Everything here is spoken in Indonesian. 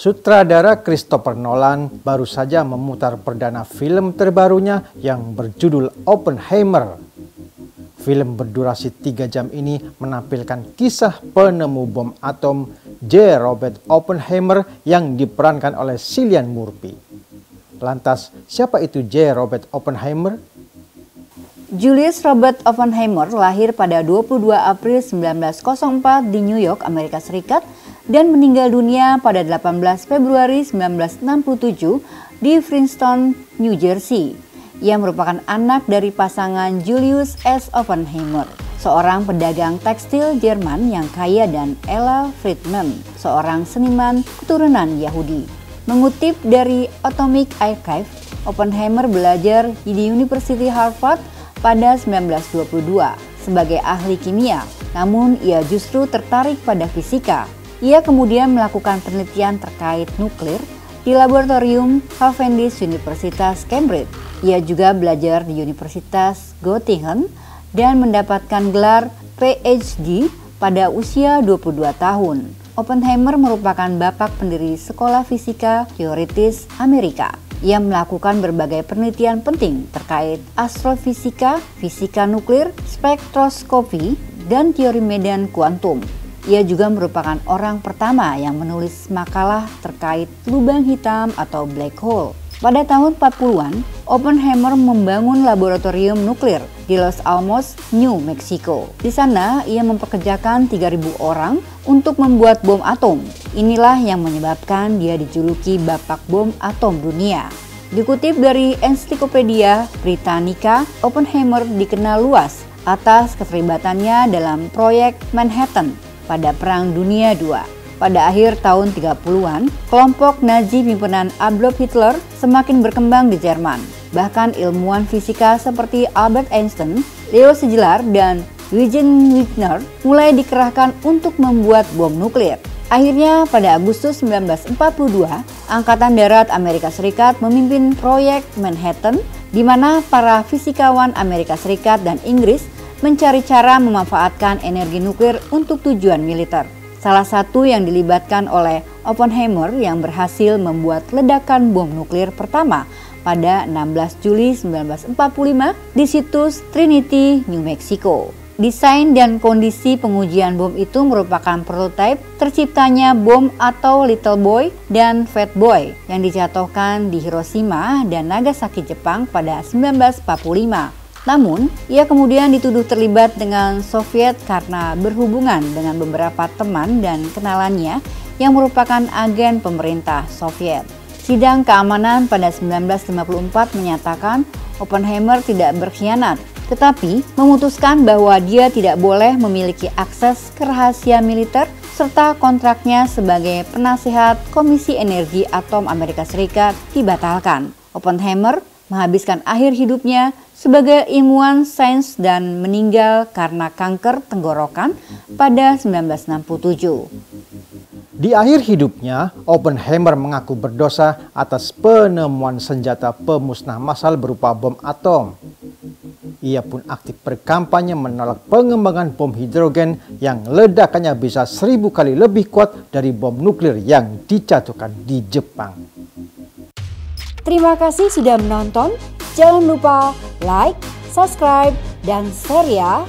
Sutradara Christopher Nolan baru saja memutar perdana film terbarunya yang berjudul Oppenheimer. Film berdurasi 3 jam ini menampilkan kisah penemu bom atom J. Robert Oppenheimer yang diperankan oleh Cillian Murphy. Lantas, siapa itu J. Robert Oppenheimer? Julius Robert Oppenheimer lahir pada 22 April 1904 di New York, Amerika Serikat dan meninggal dunia pada 18 Februari 1967 di Princeton, New Jersey. Ia merupakan anak dari pasangan Julius S. Oppenheimer, seorang pedagang tekstil Jerman yang kaya, dan Ella Friedman, seorang seniman keturunan Yahudi. Mengutip dari Atomic Archive, Oppenheimer belajar di University Harvard pada 1922 sebagai ahli kimia, namun ia justru tertarik pada fisika. Ia kemudian melakukan penelitian terkait nuklir di laboratorium Cavendish Universitas Cambridge. Ia juga belajar di Universitas Göttingen dan mendapatkan gelar PhD pada usia 22 tahun. Oppenheimer merupakan bapak pendiri Sekolah Fisika Teoritis Amerika. Ia melakukan berbagai penelitian penting terkait astrofisika, fisika nuklir, spektroskopi, dan teori medan kuantum. Ia juga merupakan orang pertama yang menulis makalah terkait lubang hitam atau black hole. Pada tahun 40-an, Oppenheimer membangun laboratorium nuklir di Los Alamos, New Mexico. Di sana, ia mempekerjakan 3.000 orang untuk membuat bom atom. Inilah yang menyebabkan dia dijuluki Bapak Bom Atom Dunia. Dikutip dari Ensiklopedia Britannica, Oppenheimer dikenal luas atas keterlibatannya dalam proyek Manhattan pada Perang Dunia II. Pada akhir tahun 30-an, kelompok Nazi pimpinan Adolf Hitler semakin berkembang di Jerman. Bahkan ilmuwan fisika seperti Albert Einstein, Leo Szilard, dan Eugen Wigner mulai dikerahkan untuk membuat bom nuklir. Akhirnya pada Agustus 1942, Angkatan Darat Amerika Serikat memimpin proyek Manhattan, di mana para fisikawan Amerika Serikat dan Inggris mencari cara memanfaatkan energi nuklir untuk tujuan militer. Salah satu yang dilibatkan oleh Oppenheimer yang berhasil membuat ledakan bom nuklir pertama pada 16 Juli 1945 di situs Trinity, New Mexico. Desain dan kondisi pengujian bom itu merupakan prototipe terciptanya bom atau Little Boy dan Fat Boy yang dijatuhkan di Hiroshima dan Nagasaki, Jepang pada 1945. Namun, ia kemudian dituduh terlibat dengan Soviet karena berhubungan dengan beberapa teman dan kenalannya yang merupakan agen pemerintah Soviet. Sidang keamanan pada 1954 menyatakan Oppenheimer tidak berkhianat, tetapi memutuskan bahwa dia tidak boleh memiliki akses ke rahasia militer serta kontraknya sebagai penasehat Komisi Energi Atom Amerika Serikat dibatalkan. Oppenheimer menghabiskan akhir hidupnya sebagai ilmuwan sains dan meninggal karena kanker tenggorokan pada 1967. Di akhir hidupnya, Oppenheimer mengaku berdosa atas penemuan senjata pemusnah massal berupa bom atom. Ia pun aktif berkampanye menolak pengembangan bom hidrogen yang ledakannya bisa 1000 kali lebih kuat dari bom nuklir yang dijatuhkan di Jepang. Terima kasih sudah menonton. Jangan lupa like, subscribe, dan share ya.